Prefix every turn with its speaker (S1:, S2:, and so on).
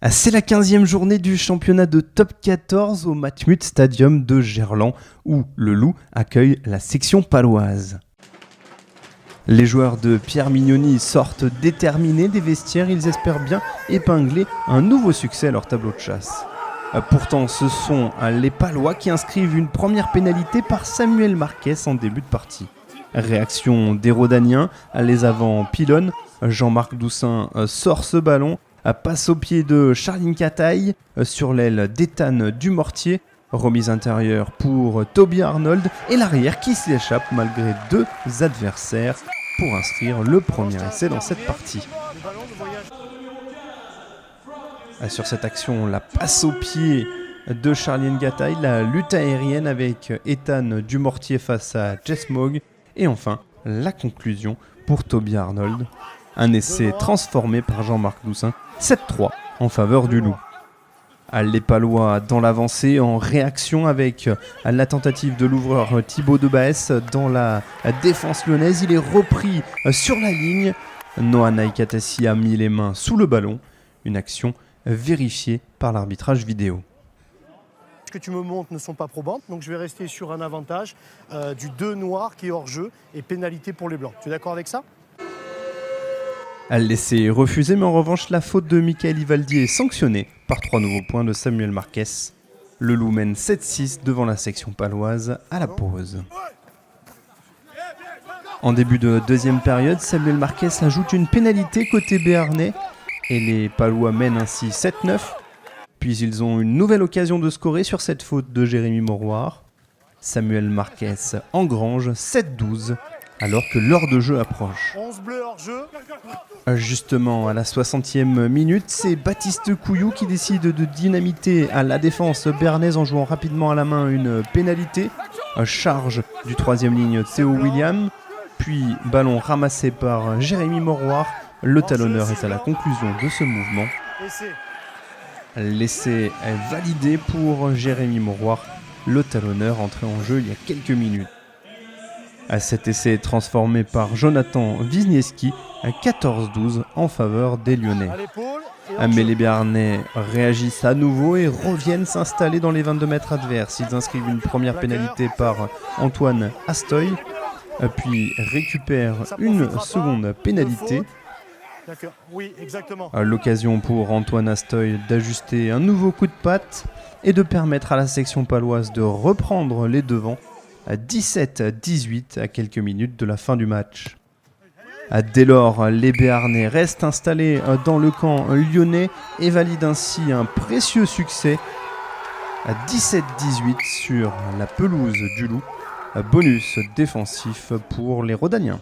S1: C'est la 15e journée du championnat de Top 14 au Matmut Stadium de Gerland où le Loup accueille la section paloise. Les joueurs de Pierre Mignoni sortent déterminés des vestiaires, ils espèrent bien épingler un nouveau succès à leur tableau de chasse. Pourtant, ce sont les Palois qui inscrivent une première pénalité par Samuel Marquez en début de partie. Réaction des Rodaniens, les avants pilonnent, Jean-Marc Doussin sort ce ballon, passe au pied de Charline Cataille sur l'aile d'Ethan Dumortier, remise intérieure pour Toby Arnold et l'arrière qui s'échappe malgré deux adversaires pour inscrire le premier essai dans cette partie. Sur cette action, la passe au pied de Charline Cataille, la lutte aérienne avec Ethan Dumortier face à Jess Mogg et enfin la conclusion pour Toby Arnold. Un essai transformé par Jean-Marc Doussin, 7-3 en faveur du Loup. Les Palois dans l'avancée en réaction avec la tentative de l'ouvreur Thibaut Debaes dans la défense lyonnaise. Il est repris sur la ligne. Noah Naikatassi a mis les mains sous le ballon. Une action vérifiée par l'arbitrage vidéo.
S2: Ce que tu me montres ne sont pas probantes, donc je vais rester sur un avantage du 2 noir qui est hors jeu et pénalité pour les blancs. Tu es d'accord avec ça ?
S1: L'essai refusé, mais en revanche, la faute de Michael Ivaldi est sanctionnée par 3 nouveaux points de Samuel Marquez. Le Loup mène 7-6 devant la section paloise à la pause. En début de deuxième période, Samuel Marquez ajoute une pénalité côté béarnais et les Palois mènent ainsi 7-9. Puis ils ont une nouvelle occasion de scorer sur cette faute de Jérémy Mauroir. Samuel Marquez engrange 7-12 alors que l'heure de jeu approche.
S2: 11 bleus hors jeu.
S1: Justement, à la 60e minute, c'est Baptiste Couillou qui décide de dynamiter à la défense béarnaise en jouant rapidement à la main une pénalité. Charge du troisième ligne Théo William, puis ballon ramassé par Jérémy Mauroir. Le talonneur est à la conclusion de ce mouvement. L'essai est validé pour Jérémy Mauroir, le talonneur entré en jeu il y a quelques minutes. Cet essai est transformé par Jonathan Wisniewski à 14-12 en faveur des Lyonnais. Mais les Béarnais réagissent à nouveau et reviennent s'installer dans les 22 mètres adverses. Ils inscrivent une première pénalité par Antoine Astoy, puis récupèrent une seconde pénalité.
S2: Oui, exactement.
S1: L'occasion pour Antoine Astoy d'ajuster un nouveau coup de patte et de permettre à la section paloise de reprendre les devants à 17-18 à quelques minutes de la fin du match. Dès lors, les Béarnais restent installés dans le camp lyonnais et valident ainsi un précieux succès à 17-18 sur la pelouse du Loup. Bonus défensif pour les Rodaniens.